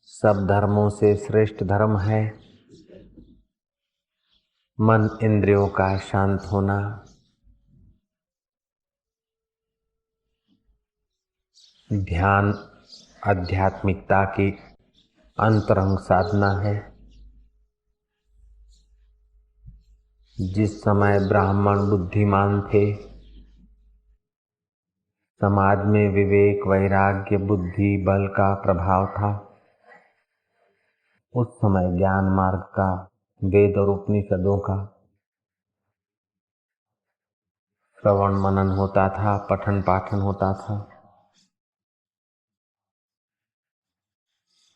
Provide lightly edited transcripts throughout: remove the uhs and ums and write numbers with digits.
सब धर्मों से श्रेष्ठ धर्म है मन इंद्रियों का शांत होना। ध्यान आध्यात्मिकता की अंतरंग साधना है। जिस समय ब्राह्मण बुद्धिमान थे, समाज में विवेक वैराग्य बुद्धि बल का प्रभाव था, उस समय ज्ञान मार्ग का वेद और उपनिषदों का श्रवण मनन होता था, पठन पाठन होता था।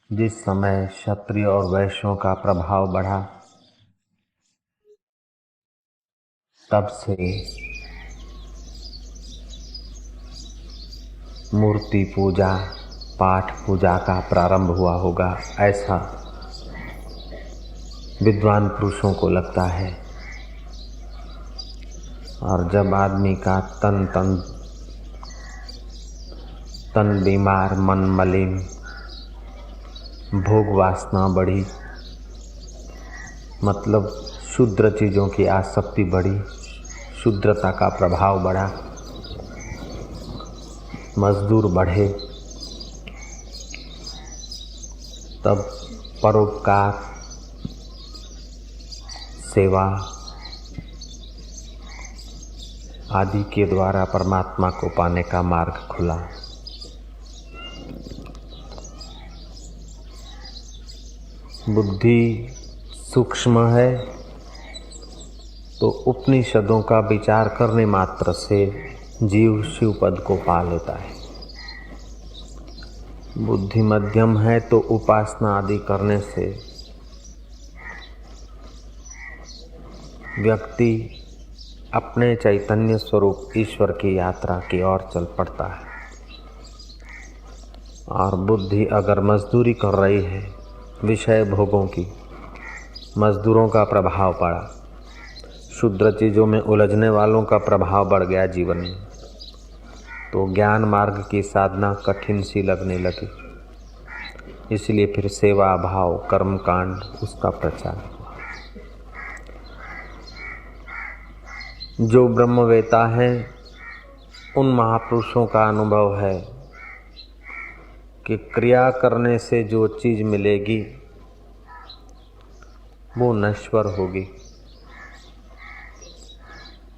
जिस समय क्षत्रिय और वैश्यों का प्रभाव बढ़ा, तब से मूर्ति पूजा पाठ पूजा का प्रारंभ हुआ होगा, ऐसा विद्वान पुरुषों को लगता है। और जब आदमी का तन बीमार, मन मलिन, भोग वासना बढ़ी, मतलब शुद्र चीजों की आसक्ति बढ़ी, शुद्रता का प्रभाव बढ़ा, मजदूर बढ़े, तब परोपकार, सेवा आदि के द्वारा परमात्मा को पाने का मार्ग खुला। बुद्धि सूक्ष्म है तो उपनिषदों का विचार करने मात्र से जीव शिव पद को पा लेता है। बुद्धि मध्यम है तो उपासना आदि करने से व्यक्ति अपने चैतन्य स्वरूप ईश्वर की यात्रा की ओर चल पड़ता है। और बुद्धि अगर मजदूरी कर रही है, विषय भोगों की, मजदूरों का प्रभाव पड़ा, शुद्र चीजों में उलझने वालों का प्रभाव बढ़ गया जीवन में, तो ज्ञान मार्ग की साधना कठिन सी लगने लगी। इसलिए फिर सेवा भाव कर्मकांड उसका प्रचार हुआ। जो ब्रह्मवेता है, उन महापुरुषों का अनुभव है कि क्रिया करने से जो चीज मिलेगी वो नश्वर होगी,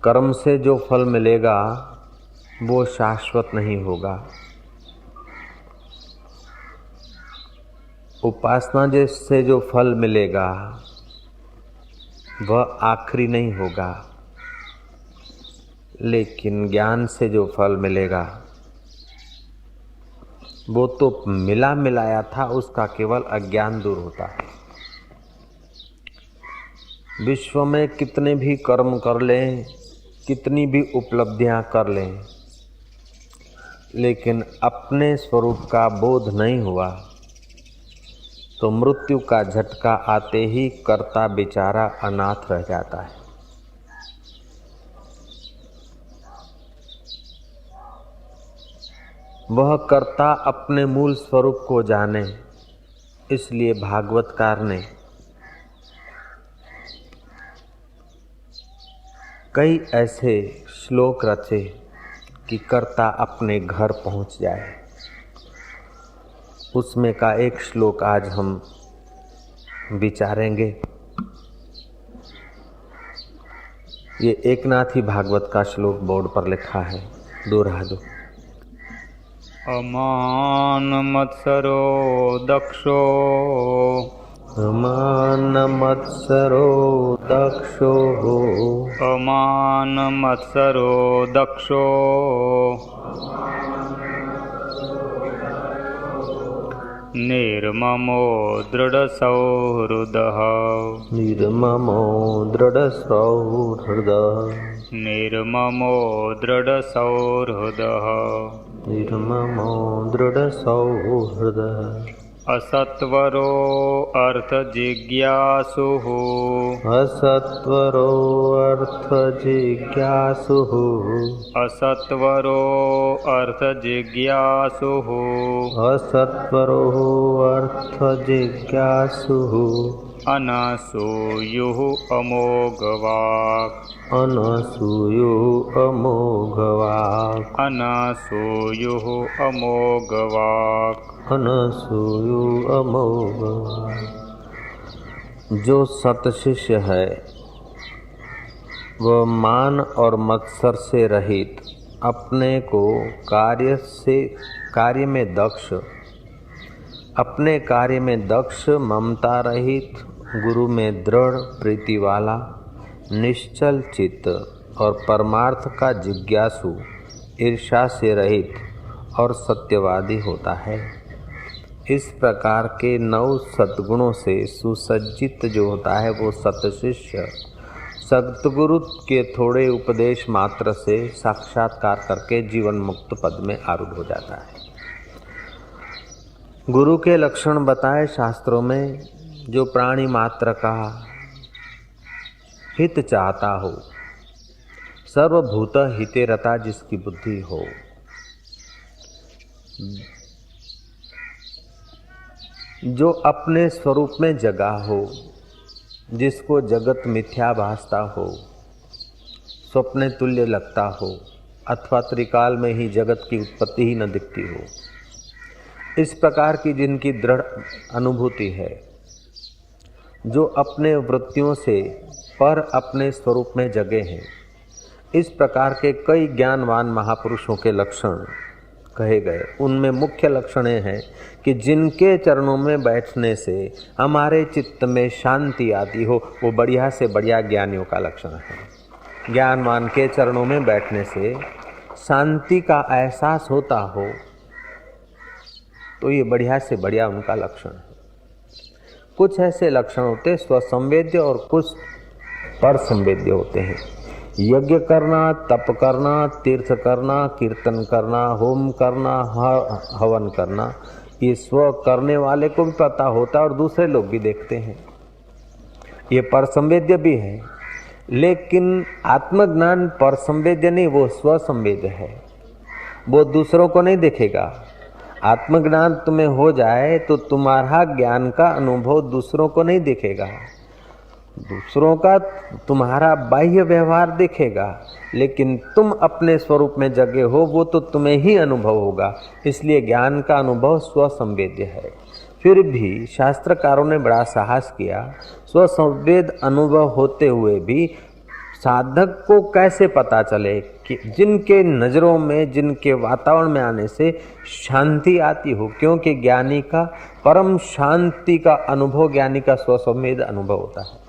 कर्म से जो फल मिलेगा वो शाश्वत नहीं होगा, उपासना से जो फल मिलेगा वह आखिरी नहीं होगा, लेकिन ज्ञान से जो फल मिलेगा वो तो मिला मिलाया था, उसका केवल अज्ञान दूर होता है। विश्व में कितने भी कर्म कर लें, कितनी भी उपलब्धियां कर लें, लेकिन अपने स्वरूप का बोध नहीं हुआ तो मृत्यु का झटका आते ही कर्ता बेचारा अनाथ रह जाता है। वह कर्ता अपने मूल स्वरूप को जाने, इसलिए भागवतकार ने कई ऐसे श्लोक रचे कि कर्ता अपने घर पहुंच जाए। उसमें का एक श्लोक आज हम विचारेंगे। ये एकनाथी भागवत का श्लोक बोर्ड पर लिखा है, दोहरा दो। अमान मत्सरो दक्षो, अमान मत्सरो दक्षो, अमान मत्सरो दक्षो, निर्ममो दृढसौहृदः, निर्ममो दृढसौहृदः, निर्ममो दृढसौहृदः, निर्ममो दृढसौहृदः। असत्वरो अर्थ जिज्ञासुः असत्वरो अर्थ जिज्ञासुः असत्वरो अर्थ जिज्ञासुः असत्वरो अर्थ जिज्ञासुः अनसूयुः अमोघवाक् अनसूयुः अमोघवाक् अनसूयुः अमोघवाक् अनसूयुः अमोघवाक्। जो सतशिष्य है वह मान और मत्सर से रहित, अपने को कार्य में दक्ष, अपने कार्य में दक्ष, ममता रहित, गुरु में दृढ़ प्रीति वाला, निश्चल चित्त और परमार्थ का जिज्ञासु, ईर्ष्या से रहित और सत्यवादी होता है। इस प्रकार के 9 सद्गुणों से सुसज्जित जो होता है वो सतशिष्य सद्गुरु के थोड़े उपदेश मात्र से साक्षात्कार करके जीवन मुक्त पद में आरूढ़ हो जाता है। गुरु के लक्षण बताए शास्त्रों में। जो प्राणी मात्र का हित चाहता हो, सर्वभूत हिते रता जिसकी बुद्धि हो, जो अपने स्वरूप में जगा हो, जिसको जगत मिथ्या भासता हो, स्वप्न तुल्य लगता हो, अथवा त्रिकाल में ही जगत की उत्पत्ति ही न दिखती हो, इस प्रकार की जिनकी दृढ़ अनुभूति है, जो अपने वृत्तियों से पर अपने स्वरूप में जगे हैं, इस प्रकार के कई ज्ञानवान महापुरुषों के लक्षण कहे गए। उनमें मुख्य लक्षण ये हैं कि जिनके चरणों में बैठने से हमारे चित्त में शांति आती हो, वो बढ़िया से बढ़िया ज्ञानियों का लक्षण है। ज्ञानवान के चरणों में बैठने से शांति का एहसास होता हो तो ये बढ़िया से बढ़िया उनका लक्षण है। कुछ ऐसे लक्षण होते हैं स्वसंवेद्य और कुछ पर संवेद्य होते हैं। यज्ञ करना, तप करना, तीर्थ करना, कीर्तन करना, होम करना, हवन करना, ये स्व करने वाले को भी पता होता है और दूसरे लोग भी देखते हैं, ये पर संवेद्य भी है। लेकिन आत्मज्ञान पर संवेद्य नहीं, वो स्व संवेद्य है, वो दूसरों को नहीं देखेगा। आत्मज्ञान तुम्हें हो जाए तो तुम्हारा ज्ञान का अनुभव दूसरों को नहीं दिखेगा, दूसरों का तुम्हारा बाह्य व्यवहार दिखेगा, लेकिन तुम अपने स्वरूप में जगे हो वो तो तुम्हें ही अनुभव होगा। इसलिए ज्ञान का अनुभव स्वसंवेद्य है। फिर भी शास्त्रकारों ने बड़ा साहस किया, स्वसंवेद अनुभव होते हुए भी साधक को कैसे पता चले कि जिनके नज़रों में, जिनके वातावरण में आने से शांति आती हो, क्योंकि ज्ञानी का परम शांति का अनुभव, ज्ञानी का स्वसंवेद अनुभव होता है।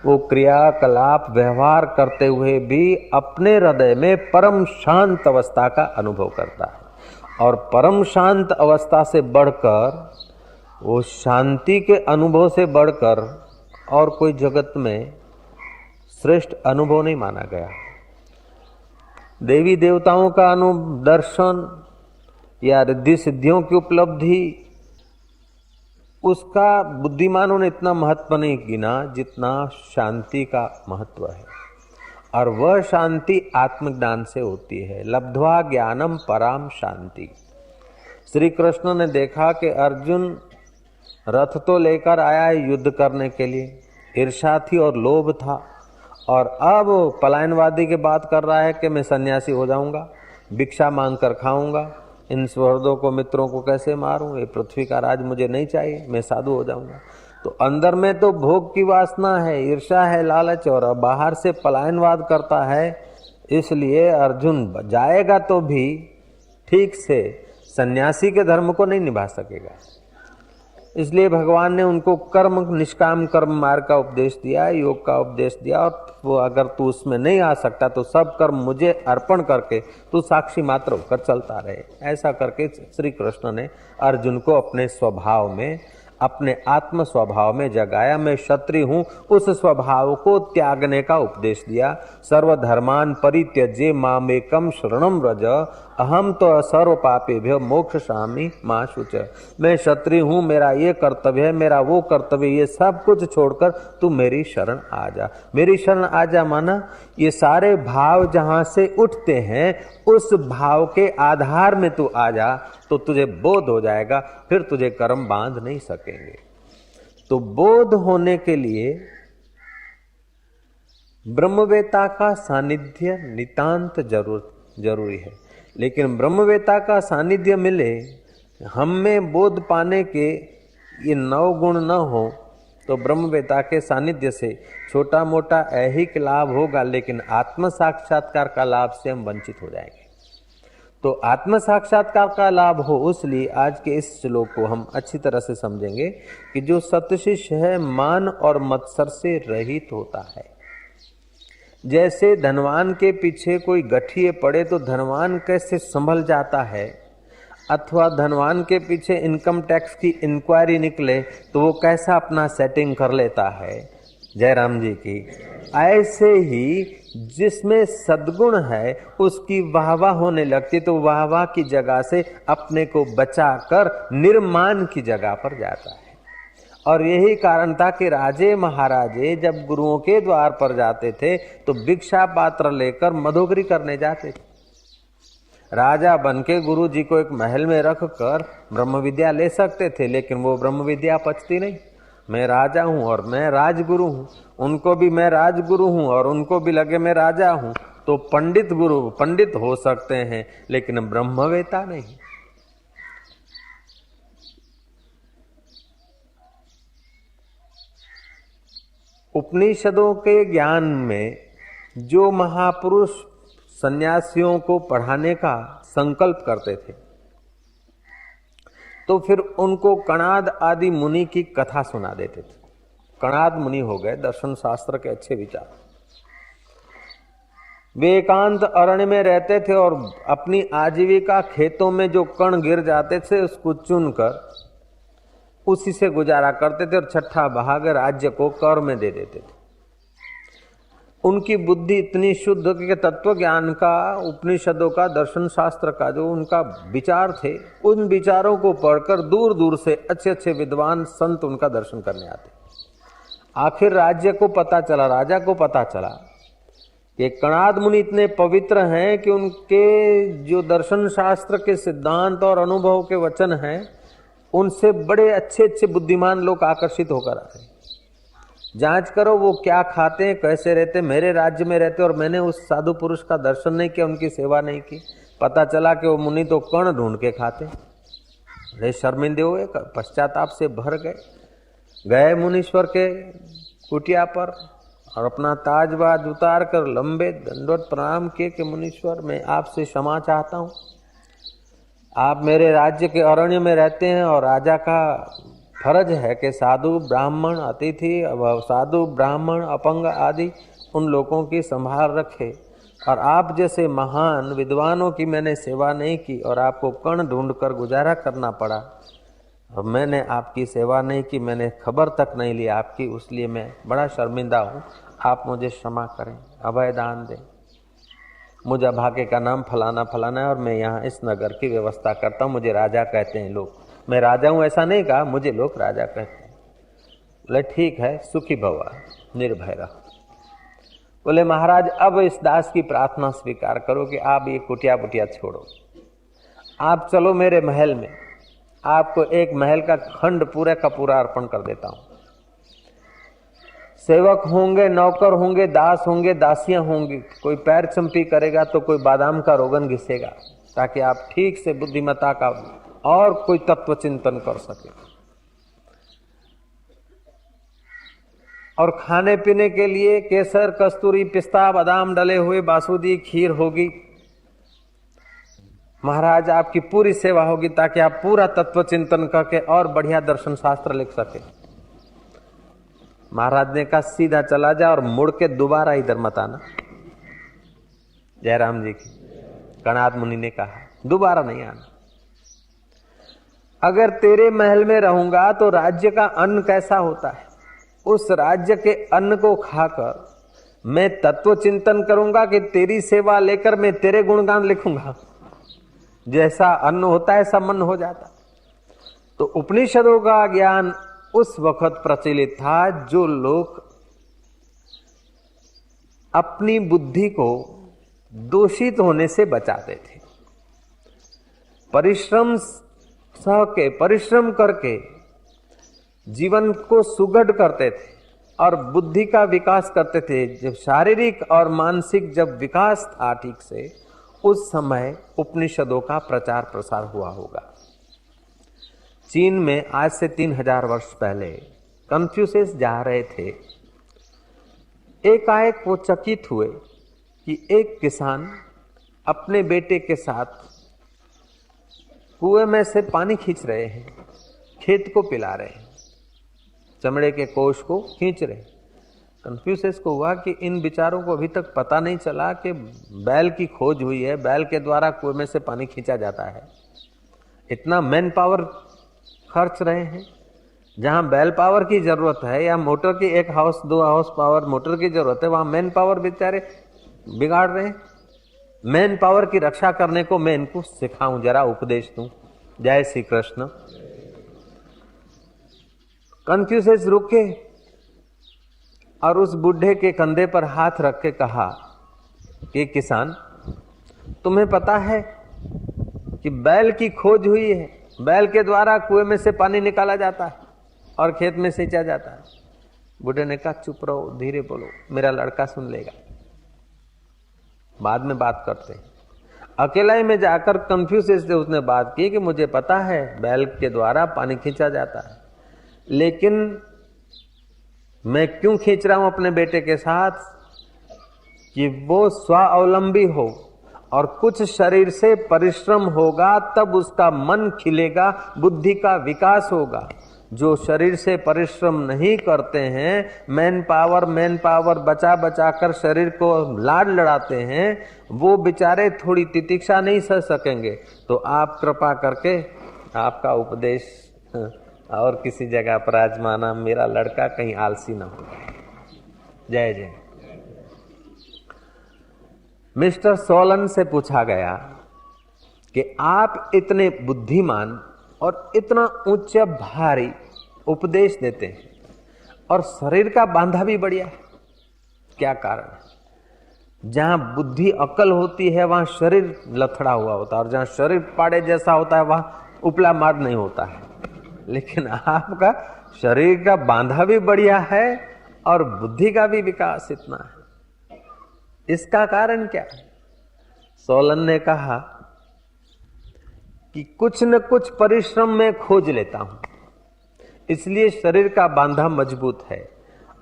वो क्रियाकलाप व्यवहार करते हुए भी अपने हृदय में परम शांत अवस्था का अनुभव करता है, और परम शांत अवस्था से बढ़कर, वो शांति के अनुभव से बढ़कर और कोई जगत में श्रेष्ठ अनुभव नहीं माना गया। देवी देवताओं का दर्शन या रिद्धि सिद्धियों की उपलब्धि, उसका बुद्धिमानों ने इतना महत्व नहीं गिना जितना शांति का महत्व है। और वह शांति आत्मज्ञान से होती है। लब्ध्वा ज्ञानम पराम शांति। श्री कृष्ण ने देखा कि अर्जुन रथ तो लेकर आया है युद्ध करने के लिए, ईर्ष्या थी और लोभ था, और अब पलायनवादी की बात कर रहा है कि मैं सन्यासी हो जाऊंगा, भिक्षा मांग कर खाऊंगा, इन सुहृदों को, मित्रों को कैसे मारूं, ये पृथ्वी का राज मुझे नहीं चाहिए, मैं साधु हो जाऊंगा। तो अंदर में तो भोग की वासना है, ईर्ष्या है, लालच, और बाहर से पलायनवाद करता है। इसलिए अर्जुन जाएगा तो भी ठीक से सन्यासी के धर्म को नहीं निभा सकेगा। इसलिए भगवान ने उनको कर्म, निष्काम कर्म मार्ग का उपदेश दिया, योग का उपदेश दिया, और वो अगर तू उसमें नहीं आ सकता तो सब कर्म मुझे अर्पण करके तू साक्षी मात्र होकर चलता रहे। ऐसा करके श्री कृष्ण ने अर्जुन को अपने स्वभाव में, अपने आत्म स्वभाव में जगाया। मैं क्षत्रिय हूँ, उस स्वभाव को त्यागने का उपदेश दिया। सर्वधर्मान परित्यज्य मामेकम शरणम व्रज, अहम तो सर्व पापेभ्यो मोक्षयामि मा शुचः। मैं क्षत्रिय हूँ, मेरा ये कर्तव्य है, मेरा वो कर्तव्य, ये सब कुछ छोड़कर तू मेरी शरण आ जा। मेरी शरण आ जा माना ये सारे भाव जहां से उठते हैं उस भाव के आधार में तू आ जा, तो तुझे बोध हो जाएगा, फिर तुझे कर्म बांध नहीं सकेंगे। तो बोध होने के लिए ब्रह्मवेता का सानिध्य नितांत जरूरी है। लेकिन ब्रह्मवेता का सानिध्य मिले, हम में बोध पाने के ये 9 गुण न हो तो ब्रह्मवेता के सानिध्य से छोटा मोटा ऐहिक लाभ होगा, लेकिन आत्म साक्षात्कार का लाभ से हम वंचित हो जाएंगे। तो आत्म साक्षात्कार का लाभ हो, उसलिए आज के इस श्लोक को हम अच्छी तरह से समझेंगे कि जो सतशिष्य है मान और मत्सर से रहित होता है। जैसे धनवान के पीछे कोई गठिए पड़े तो धनवान कैसे संभल जाता है, अथवा धनवान के पीछे इनकम टैक्स की इंक्वायरी निकले तो वो कैसा अपना सेटिंग कर लेता है, जयराम जी की, ऐसे ही जिसमें सद्गुण है उसकी वाहवाह होने लगती तो वाहवाह की जगह से अपने को बचाकर निर्माण की जगह पर जाता है। और यही कारण था कि राजे महाराजे जब गुरुओं के द्वार पर जाते थे तो भिक्षा पात्र लेकर मधोगरी करने जाते थे। राजा बनके गुरु जी को एक महल में रख कर ब्रह्म विद्या ले सकते थे, लेकिन वो ब्रह्म विद्या पचती नहीं। मैं राजा हूं और मैं राजगुरु हूं, उनको भी मैं राजगुरु हूं और उनको भी लगे मैं राजा हूं। तो पंडित गुरु पंडित हो सकते हैं, लेकिन ब्रह्मवेता नहीं। उपनिषदों के ज्ञान में जो महापुरुष सन्यासियों को पढ़ाने का संकल्प करते थे तो फिर उनको कणाद आदि मुनि की कथा सुना देते थे। कणाद मुनि हो गए दर्शन शास्त्र के अच्छे विचार। वे एकांत अरण्य में रहते थे और अपनी आजीविका खेतों में जो कण गिर जाते थे उसको चुनकर उसी से गुजारा करते थे और छठा भाग राज्य को कर में दे देते थे। उनकी बुद्धि इतनी शुद्ध कि तत्व ज्ञान का, उपनिषदों का, दर्शन शास्त्र का जो उनका विचार थे, उन विचारों को पढ़कर दूर दूर से अच्छे अच्छे विद्वान संत उनका दर्शन करने आते। आखिर राज्य को पता चला, राजा को पता चला कि कणाद मुनि इतने पवित्र हैं कि उनके जो दर्शन शास्त्र के सिद्धांत और अनुभव के वचन हैं उनसे बड़े अच्छे अच्छे बुद्धिमान लोग आकर्षित होकर आते। जांच करो वो क्या खाते हैं, कैसे रहते, मेरे राज्य में रहते और मैंने उस साधु पुरुष का दर्शन नहीं किया, उनकी सेवा नहीं की। पता चला कि वो मुनि तो कण ढूंढ के खाते। अरे शर्मिंदे हुए, पश्चाताप से भर गए मुनीश्वर के कुटिया पर और अपना ताजबाज उतार कर लंबे दंडवत प्रणाम किए कि मुनीश्वर मैं आपसे क्षमा चाहता हूँ। आप मेरे राज्य के अरण्य में रहते हैं और राजा का फर्ज है कि साधु ब्राह्मण अतिथि, साधु ब्राह्मण अपंग आदि उन लोगों की संभाल रखे, और आप जैसे महान विद्वानों की मैंने सेवा नहीं की और आपको कण ढूंढकर गुजारा करना पड़ा और मैंने आपकी सेवा नहीं की, मैंने खबर तक नहीं ली आपकी, इसलिए मैं बड़ा शर्मिंदा हूँ। आप मुझे क्षमा करें, अभय दान दें। मुझे भाग्य का नाम फलाना फलाना है और मैं यहाँ इस नगर की व्यवस्था करता हूँ, मुझे राजा कहते हैं लोग। मैं राजा हूँ ऐसा नहीं कहा, मुझे लोग राजा कहते हैं। बोले ठीक है, सुखी भवा, निर्भय रहो। बोले महाराज अब इस दास की प्रार्थना स्वीकार करो कि आप ये कुटिया बुटिया छोड़ो, आप चलो मेरे महल में, आपको एक महल का खंड पूरे का पूरा अर्पण कर देता हूँ। सेवक होंगे, नौकर होंगे, दास होंगे, दासियां होंगी, कोई पैर चंपी करेगा तो कोई बादाम का रोगन घिसेगा, ताकि आप ठीक से बुद्धिमत्ता का और कोई तत्व चिंतन कर सके। और खाने पीने के लिए केसर, कस्तूरी, पिस्ता, बादाम डले हुए बासुदी, खीर होगी। महाराज आपकी पूरी सेवा होगी ताकि आप पूरा तत्व चिंतन करके और बढ़िया दर्शन शास्त्र लिख सके। महाराज ने कहा सीधा चला जा और मुड़ के दोबारा इधर मत आना। जयराम जी की कणाद मुनि ने कहा दोबारा नहीं आना। अगर तेरे महल में रहूंगा तो राज्य का अन्न कैसा होता है, उस राज्य के अन्न को खाकर मैं तत्व चिंतन करूंगा कि तेरी सेवा लेकर मैं तेरे गुणगान लिखूंगा। जैसा अन्न होता है ऐसा मन हो जाता। तो उपनिषदों का ज्ञान उस वक्त प्रचलित था जो लोग अपनी बुद्धि को दूषित होने से बचाते थे। परिश्रम करके जीवन को सुगढ़ करते थे और बुद्धि का विकास करते थे। जब शारीरिक और मानसिक जब विकास था ठीक से, उस समय उपनिषदों का प्रचार प्रसार हुआ होगा। चीन में आज से 3000 वर्ष पहले कन्फ्यूशियस जा रहे थे। एकाएक वो चकित हुए कि एक किसान अपने बेटे के साथ कुएं में से पानी खींच रहे हैं, खेत को पिला रहे हैं, चमड़े के कोष को खींच रहे। कन्फ्यूशियस को हुआ कि इन विचारों को अभी तक पता नहीं चला कि बैल की खोज हुई है, बैल के द्वारा कुएं में से पानी खींचा जाता है। इतना मैन पावर खर्च रहे हैं, जहां बैल पावर की जरूरत है या मोटर की 1 हाउस 2 हाउस पावर मोटर की जरूरत है, वहां मैन पावर बेचारे बिगाड़ रहे हैं। मैन पावर की रक्षा करने को मैं इनको सिखाऊं, जरा उपदेश दूं। जय श्री कृष्ण। कन्फ्यूशियस रुके और उस बुढ़े के कंधे पर हाथ रख के कहा कि किसान, तुम्हें पता है कि बैल की खोज हुई है, बैल के द्वारा कुएं में से पानी निकाला जाता है और खेत में सिंचा जाता है। बूढ़े ने कहा चुप रहो, धीरे बोलो, मेरा लड़का सुन लेगा, बाद में बात करते हैं। अकेला ही में जाकर कन्फ्यूशियस से उसने बात की कि मुझे पता है बैल के द्वारा पानी खींचा जाता है, लेकिन मैं क्यों खींच रहा हूं अपने बेटे के साथ कि वो स्वावलंबी हो और कुछ शरीर से परिश्रम होगा तब उसका मन खिलेगा, बुद्धि का विकास होगा। जो शरीर से परिश्रम नहीं करते हैं, मैन पावर बचा बचा कर शरीर को लाड लड़ाते हैं, वो बेचारे थोड़ी तितिक्षा नहीं सह सकेंगे। तो आप कृपा करके आपका उपदेश और किसी जगह पर आजमाना, मेरा लड़का कहीं आलसी ना हो। जय जय। मिस्टर सोलन से पूछा गया कि आप इतने बुद्धिमान और इतना ऊंचा भारी उपदेश देते हैं और शरीर का बांधा भी बढ़िया है, क्या कारण है? जहां बुद्धि अकल होती है वहां शरीर लथड़ा हुआ होता है, और जहां शरीर पाड़े जैसा होता है वहां उपला मार्ग नहीं होता है। लेकिन आपका शरीर का बांधा भी बढ़िया है और बुद्धि का भी विकास इतना है। इसका कारण क्या है? सोलन ने कहा कि कुछ न कुछ परिश्रम में खोज लेता हूं, इसलिए शरीर का बांधा मजबूत है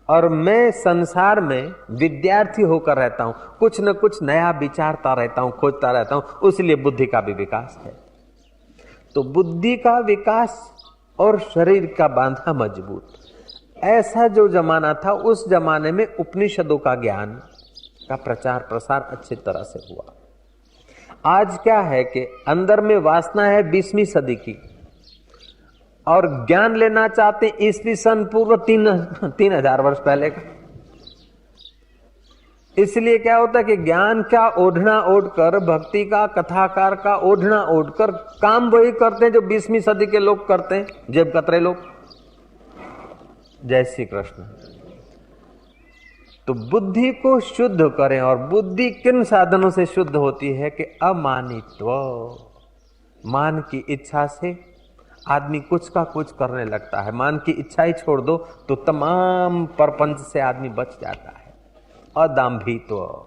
और मैं संसार में विद्यार्थी होकर रहता हूं, कुछ न कुछ नया विचारता रहता हूं, खोजता रहता हूं, इसलिए बुद्धि का भी विकास है। तो बुद्धि का विकास और शरीर का बांधा मजबूत, ऐसा जो जमाना था उस जमाने में उपनिषदों का ज्ञान का प्रचार प्रसार अच्छी तरह से हुआ। आज क्या है कि अंदर में वासना है 20वीं सदी की और ज्ञान लेना चाहते हैं ईस्वी सन पूर्व 3000 वर्ष पहले का। इसलिए क्या होता है कि ज्ञान का ओढ़ना ओढ़कर, भक्ति का, कथाकार का ओढ़ना ओढ़कर काम वही करते हैं जो 20वीं सदी के लोग करते हैं, जेब कतरे लोग। जय श्री कृष्ण। तो बुद्धि को शुद्ध करें, और बुद्धि किन साधनों से शुद्ध होती है कि अमानित्व, मान की इच्छा से आदमी कुछ का कुछ करने लगता है। मान की इच्छा ही छोड़ दो तो तमाम परपंच से आदमी बच जाता है। अदाम्भित्व,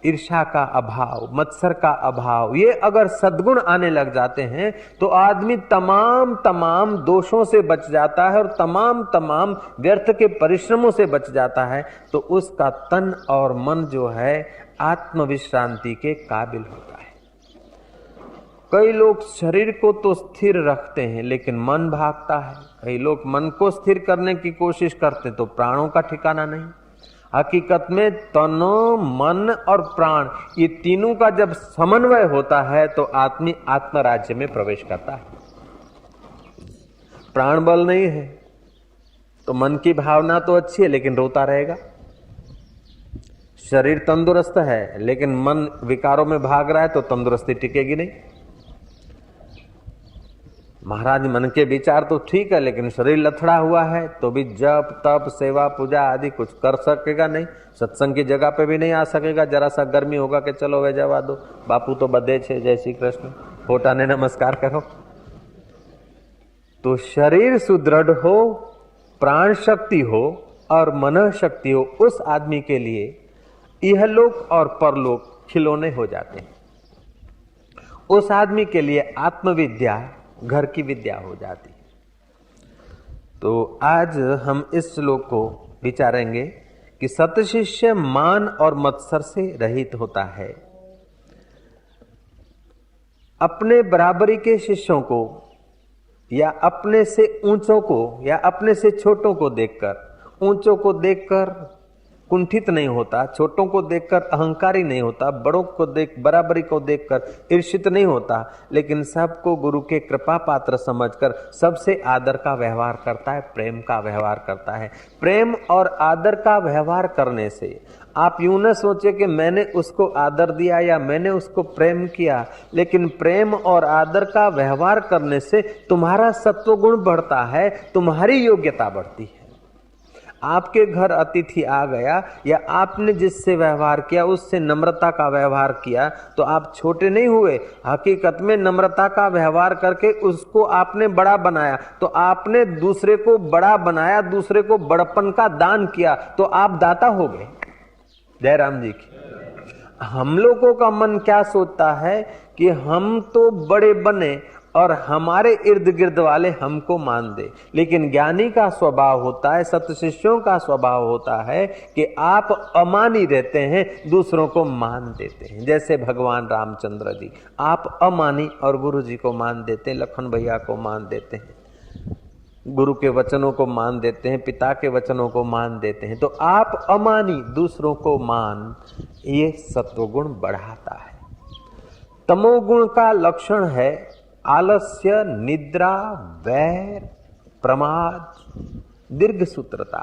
ईर्ष्या का अभाव, मत्सर का अभाव, ये अगर सद्गुण आने लग जाते हैं तो आदमी तमाम दोषों से बच जाता है और तमाम व्यर्थ के परिश्रमों से बच जाता है। तो उसका तन और मन जो है आत्मविश्रांति के काबिल होता है। कई लोग शरीर को तो स्थिर रखते हैं लेकिन मन भागता है। कई लोग मन को स्थिर करने की कोशिश करते तो प्राणों का ठिकाना नहीं। हकीकत में तन, मन और प्राण, ये तीनों का जब समन्वय होता है तो आदमी आत्मराज्य में प्रवेश करता है। प्राण बल नहीं है तो मन की भावना तो अच्छी है लेकिन रोता रहेगा। शरीर तंदुरुस्त है लेकिन मन विकारों में भाग रहा है तो तंदुरुस्ती टिकेगी नहीं। महाराज मन के विचार तो ठीक है लेकिन शरीर लथड़ा हुआ है तो भी जप तप सेवा पूजा आदि कुछ कर सकेगा नहीं। सत्संग की जगह पे भी नहीं आ सकेगा। जरा सा गर्मी होगा कि चलो वे जवा दो, बापू तो बदे छे, जय श्री कृष्ण, फोटा ने नमस्कार करो। तो शरीर सुदृढ़ हो, प्राण शक्ति हो और मन शक्ति हो, उस आदमी के लिए इहलोक और परलोक खिलौने हो जाते हैं। उस आदमी के लिए आत्मविद्या घर की विद्या हो जाती। तो आज हम इस श्लोक को विचारेंगे कि सतशिष्य मान और मत्सर से रहित होता है। अपने बराबरी के शिष्यों को या अपने से ऊंचों को या अपने से छोटों को देखकर, ऊंचों को देखकर कुंठित नहीं होता, छोटों को देखकर अहंकारी नहीं होता, बड़ों को बराबरी को देखकर ईर्षित नहीं होता, लेकिन सबको गुरु के कृपा पात्र समझकर सबसे आदर का व्यवहार करता है, प्रेम का व्यवहार करता है। प्रेम और आदर का व्यवहार करने से आप यूं न सोचे कि मैंने उसको आदर दिया या मैंने उसको प्रेम किया, लेकिन प्रेम और आदर का व्यवहार करने से तुम्हारा सत्वगुण बढ़ता है, तुम्हारी योग्यता बढ़ती है। आपके घर अतिथि आ गया या आपने जिससे व्यवहार किया उससे नम्रता का व्यवहार किया तो आप छोटे नहीं हुए। हकीकत में नम्रता का व्यवहार करके उसको आपने बड़ा बनाया, तो आपने दूसरे को बड़ा बनाया, दूसरे को बड़पन का दान किया, तो आप दाता हो गए। जयराम जी की। हम लोगों का मन क्या सोचता है कि हम तो बड़े बने और हमारे इर्द गिर्द वाले हमको मान दे, लेकिन ज्ञानी का स्वभाव होता है, सतशिष्यों का स्वभाव होता है कि आप अमानी रहते हैं, दूसरों को मान देते हैं। जैसे भगवान रामचंद्र जी, आप अमानी और गुरु जी को मान देते हैं, लखन भैया को मान देते हैं, गुरु के वचनों को मान देते हैं, पिता के वचनों को मान देते हैं। तो आप अमानी, दूसरों को मान, ये सत्वगुण बढ़ाता है। तमोगुण का लक्षण है आलस्य, निद्रा, वैर, प्रमाद, दीर्घ सूत्रता।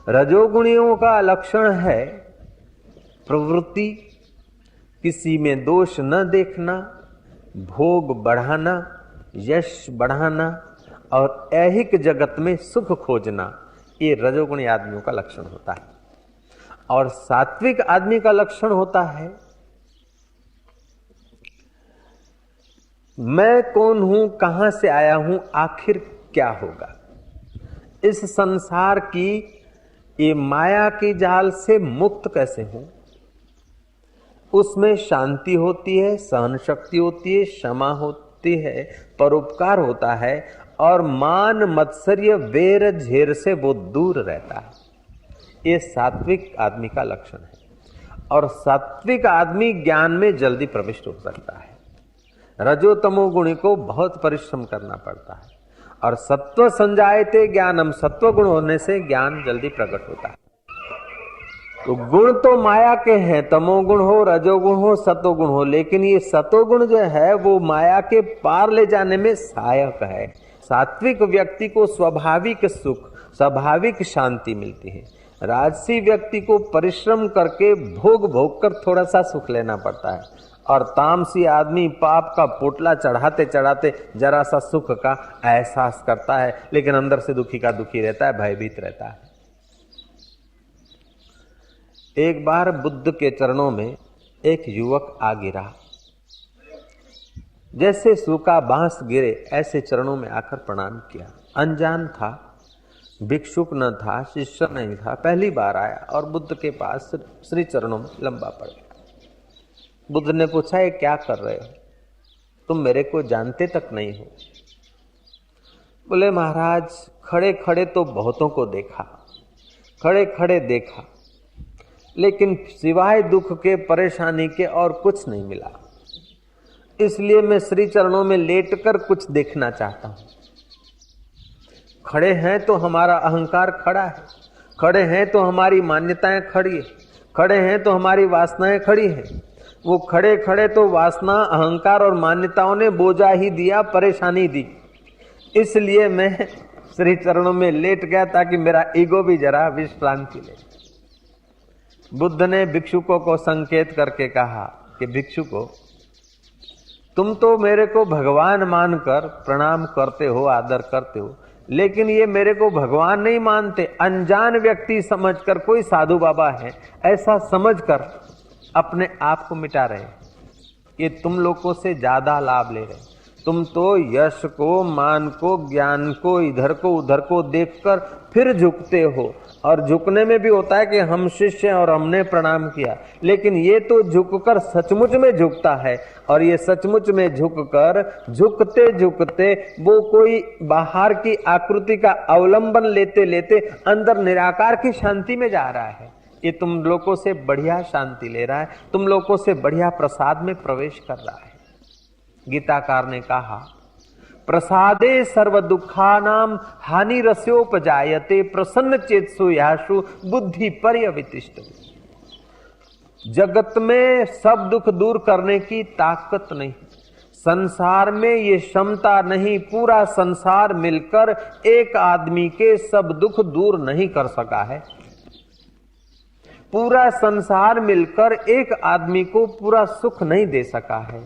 रजोगुणियों का लक्षण है प्रवृत्ति, किसी में दोष न देखना, भोग बढ़ाना, यश बढ़ाना और ऐहिक जगत में सुख खोजना। ये रजोगुणी आदमियों का लक्षण होता है। और सात्विक आदमी का लक्षण होता है मैं कौन हूं, कहां से आया हूं, आखिर क्या होगा। इस संसार की ये माया की जाल से मुक्त कैसे हूं। उसमें शांति होती है, सहन शक्ति होती है, क्षमा होती है, परोपकार होता है और मान मत्सर्य वेर झेर से वो दूर रहता है। ये सात्विक आदमी का लक्षण है। और सात्विक आदमी ज्ञान में जल्दी प्रविष्ट हो सकता है। रजो तमो गुणी को बहुत परिश्रम करना पड़ता है। और सत्व संजायते ज्ञानम, सत्व गुण होने से ज्ञान जल्दी प्रकट होता है। तो गुण तो माया के हैं, तमोगुण हो, रजोगुण हो, सतोगुण हो, लेकिन ये सतोगुण जो है वो माया के पार ले जाने में सहायक है। सात्विक व्यक्ति को स्वाभाविक सुख, स्वाभाविक शांति मिलती है। राजसी व्यक्ति को परिश्रम करके भोग भोग कर थोड़ा सा सुख लेना पड़ता है। और तामसी आदमी पाप का पोटला चढ़ाते चढ़ाते जरा सा सुख का एहसास करता है, लेकिन अंदर से दुखी का दुखी रहता है, भयभीत रहता है। एक बार बुद्ध के चरणों में एक युवक आ गिरा। जैसे सूखा बांस गिरे ऐसे चरणों में आकर प्रणाम किया। अनजान था, भिक्षुक न था, शिष्य नहीं था, पहली बार आया और बुद्ध के पास श्री चरणों में लंबा पड़ गया। बुद्ध ने पूछा, ये क्या कर रहे हो, तुम मेरे को जानते तक नहीं हो। बोले, महाराज खड़े खड़े तो बहुतों को देखा, खड़े खड़े देखा, लेकिन सिवाय दुख के, परेशानी के और कुछ नहीं मिला। इसलिए मैं श्री चरणों में लेटकर कुछ देखना चाहता हूं। खड़े हैं तो हमारा अहंकार खड़ा है, खड़े हैं तो हमारी मान्यताएं खड़ी है, खड़े हैं तो हमारी वासनाएं खड़ी हैं। वो खड़े खड़े तो वासना, अहंकार और मान्यताओं ने बोझा ही दिया, परेशानी दी। इसलिए मैं श्री चरणों में लेट गया ताकि मेरा ईगो भी जरा विश्रांति ले। बुद्ध ने भिक्षुकों को संकेत करके कहा कि भिक्षुको, तुम तो मेरे को भगवान मानकर प्रणाम करते हो, आदर करते हो, लेकिन ये मेरे को भगवान नहीं मानते, अनजान व्यक्ति समझकर, कोई साधु बाबा है ऐसा समझकर अपने आप को मिटा रहे। ये तुम लोगों से ज्यादा लाभ ले रहे। तुम तो यश को, मान को, ज्ञान को, इधर को उधर को देखकर फिर झुकते हो, और झुकने में भी होता है कि हम शिष्य हैं और हमने प्रणाम किया, लेकिन ये तो झुककर सचमुच में झुकता है, और ये सचमुच में झुककर झुकते झुकते वो कोई बाहर की आकृति का अवलंबन लेते लेते अंदर निराकार की शांति में जा रहा है। ये तुम लोगों से बढ़िया शांति ले रहा है, तुम लोगों से बढ़िया प्रसाद में प्रवेश कर रहा है। गीताकार ने कहा, प्रसादे सर्व दुखानाम हानि रस्योपजायते प्रसन्न चेतसु याशु बुद्धि पर्यवितिष्ठति। जगत में सब दुख दूर करने की ताकत नहीं, संसार में ये क्षमता नहीं, पूरा संसार मिलकर एक आदमी के सब दुख दूर नहीं कर सका है। पूरा संसार मिलकर एक आदमी को पूरा सुख नहीं दे सका है।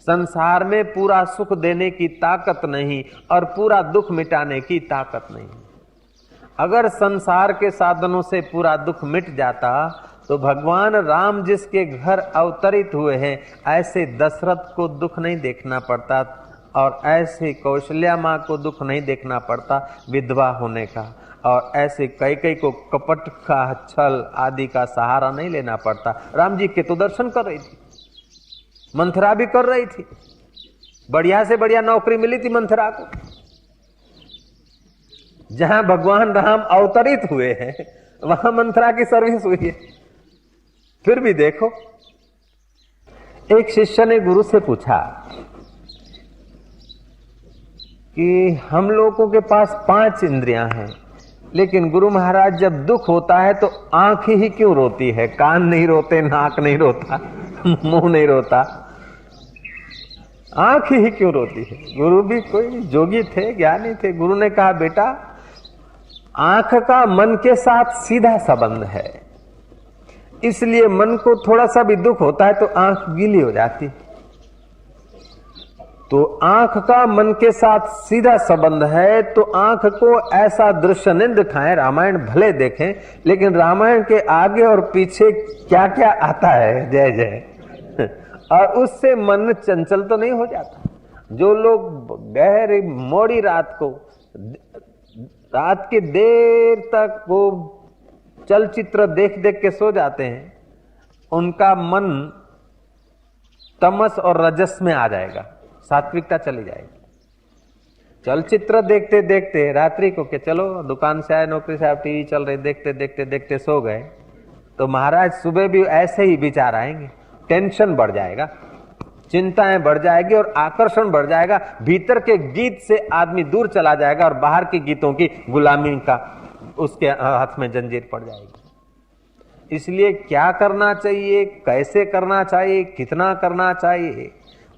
संसार में पूरा सुख देने की ताकत नहीं और पूरा दुख मिटाने की ताकत नहीं। अगर संसार के साधनों से पूरा दुख मिट जाता तो भगवान राम जिसके घर अवतरित हुए हैं, ऐसे दशरथ को दुख नहीं देखना पड़ता, और ऐसे कौशल्या माँ को दुख नहीं देखना पड़ता विधवा होने का, और ऐसे कई को कपट का, छल आदि का सहारा नहीं लेना पड़ता। राम जी के तो दर्शन कर रही थी, मंथरा भी कर रही थी, बढ़िया से बढ़िया नौकरी मिली थी मंथरा को। जहां भगवान राम अवतरित हुए हैं वहां मंथरा की सर्विस हुई है। फिर भी देखो, एक शिष्य ने गुरु से पूछा कि हम लोगों के पास 5 इंद्रियां हैं, लेकिन गुरु महाराज जब दुख होता है तो आंख ही क्यों रोती है? कान नहीं रोते, नाक नहीं रोता, मुंह नहीं रोता, आंख ही क्यों रोती है? गुरु भी कोई जोगी थे, ज्ञानी थे। गुरु ने कहा, बेटा आंख का मन के साथ सीधा संबंध है, इसलिए मन को थोड़ा सा भी दुख होता है तो आंख गीली हो जाती। तो आंख का मन के साथ सीधा संबंध है, तो आंख को ऐसा दृश्य नहीं दिखाएं। रामायण भले देखें, लेकिन रामायण के आगे और पीछे क्या क्या आता है, जय जय, और उससे मन चंचल तो नहीं हो जाता। जो लोग गहरी मोड़ी रात को, रात की देर तक वो चलचित्र देख देख के सो जाते हैं, उनका मन तमस और रजस में आ जाएगा, सात्विकता चली जाएगी। चलचित्र देखते देखते रात्रि को के चलो दुकान से आए, नौकरी से आए, टीवी चल रही, देखते देखते देखते सो गए, तो महाराज सुबह भी ऐसे ही विचार आएंगे, टेंशन बढ़ जाएगा, चिंताएं बढ़ जाएगी और आकर्षण बढ़ जाएगा। भीतर के गीत से आदमी दूर चला जाएगा और बाहर के गीतों की गुलामी का उसके हाथ में जंजीर पड़ जाएगी। इसलिए क्या करना चाहिए, कैसे करना चाहिए, कितना करना चाहिए,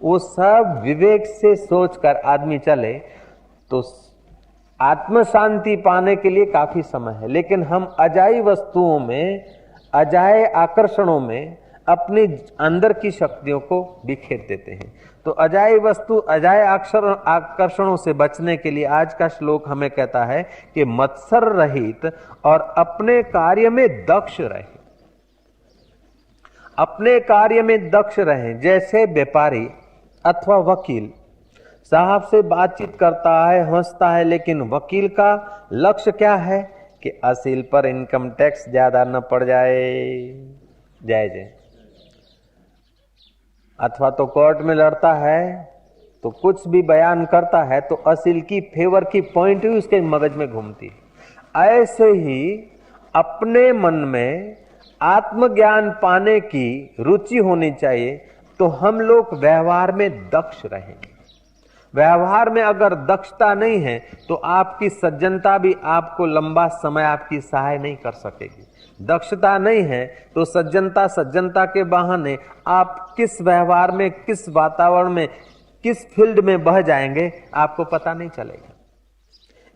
वो सब विवेक से सोचकर आदमी चले तो आत्म शांति पाने के लिए काफी समय है। लेकिन हम अजाई वस्तुओं में, अजाए आकर्षणों में अपने अंदर की शक्तियों को बिखेर देते हैं। तो अजाई वस्तु, अजाए आकर्षणों से बचने के लिए आज का श्लोक हमें कहता है कि मत्सर रहित और अपने कार्य में दक्ष रहे। अपने कार्य में दक्ष रहें। जैसे व्यापारी अथवा वकील साहब से बातचीत करता है, हंसता है, लेकिन वकील का लक्ष्य क्या है कि असील पर इनकम टैक्स ज्यादा न पड़ जाए, जय जय। अथवा तो कोर्ट में लड़ता है तो कुछ भी बयान करता है तो असील की फेवर की पॉइंट ही उसके मगज में घूमती है। ऐसे ही अपने मन में आत्मज्ञान पाने की रुचि होनी चाहिए, तो हम लोग व्यवहार में दक्ष रहेंगे। व्यवहार में अगर दक्षता नहीं है तो आपकी सज्जनता भी आपको लंबा समय आपकी सहाय नहीं कर सकेगी। दक्षता नहीं है तो सज्जनता के बहाने आप किस व्यवहार में, किस वातावरण में, किस फील्ड में बह जाएंगे आपको पता नहीं चलेगा।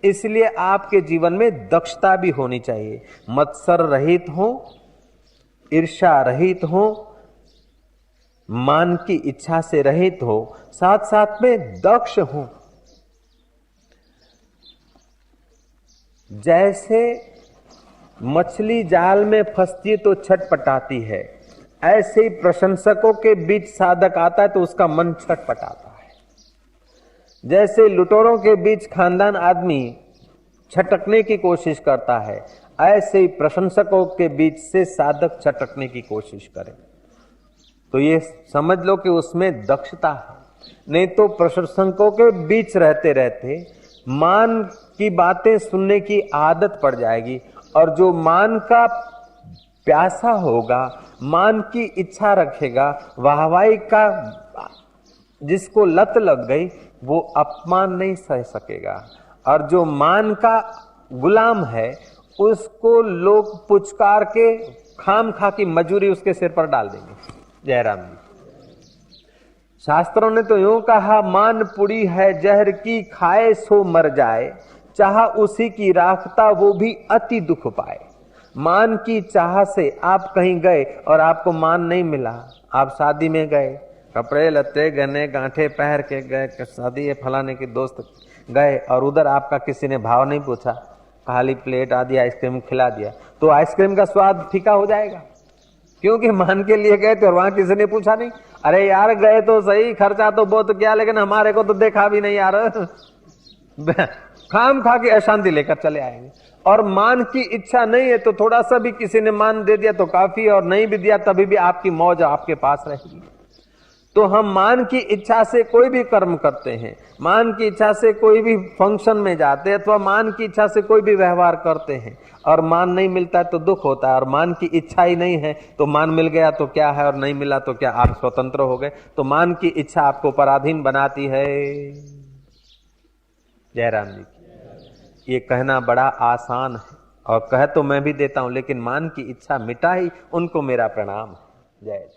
इसलिए आपके जीवन में दक्षता भी होनी चाहिए। मत्सर रहित हो, ईर्ष्या रहित हो, मान की इच्छा से रहित हो, साथ साथ में दक्ष हो। जैसे मछली जाल में फंसती है तो छटपटाती है, ऐसे ही प्रशंसकों के बीच साधक आता है तो उसका मन छटपटाता है। जैसे लुटेरों के बीच खानदान आदमी छटकने की कोशिश करता है, ऐसे ही प्रशंसकों के बीच से साधक छटकने की कोशिश करे। तो ये समझ लो कि उसमें दक्षता है। नहीं तो प्रशंसकों के बीच रहते रहते मान की बातें सुनने की आदत पड़ जाएगी, और जो मान का प्यासा होगा, मान की इच्छा रखेगा, वाहवाही का जिसको लत लग गई, वो अपमान नहीं सह सकेगा। और जो मान का गुलाम है, उसको लोग पुचकार के खाम खा की मजूरी उसके सिर पर डाल देंगे। जयराम जी। शास्त्रों ने तो यूं कहा, मान पुड़ी है जहर की, खाए सो मर जाए, चाह उसी की राखता वो भी अति दुख पाए। मान की चाह से आप कहीं गए और आपको मान नहीं मिला, आप शादी में गए, कपड़े लत्ते गहने गांठे पहन के गए, शादी है फलाने के दोस्त गए, और उधर आपका किसी ने भाव नहीं पूछा, खाली प्लेट आदि आइसक्रीम खिला दिया, तो आइसक्रीम का स्वाद फीका हो जाएगा, क्योंकि मान के लिए गए थे और वहां किसी ने पूछा नहीं। अरे यार गए तो सही, खर्चा तो बहुत किया, लेकिन हमारे को तो देखा भी नहीं यार। खाम खा के अशांति लेकर चले आएंगे। और मान की इच्छा नहीं है तो थोड़ा सा भी किसी ने मान दे दिया तो काफी, और नहीं भी दिया तभी भी आपकी मौज आपके पास रहेगी। तो हम मान की इच्छा से कोई भी कर्म करते हैं, मान की इच्छा से कोई भी फंक्शन में जाते हैं, अथवा मान की इच्छा से कोई भी व्यवहार करते हैं, और मान नहीं मिलता है तो दुख होता है। और मान की इच्छा ही नहीं है तो मान मिल गया तो क्या है, और नहीं मिला तो क्या, आप स्वतंत्र हो गए। तो मान की इच्छा आपको पराधीन बनाती है। जयराम जी। ये कहना बड़ा आसान है, और कह तो मैं भी देता हूं, लेकिन मान की इच्छा मिटा ही उनको मेरा प्रणाम। जय।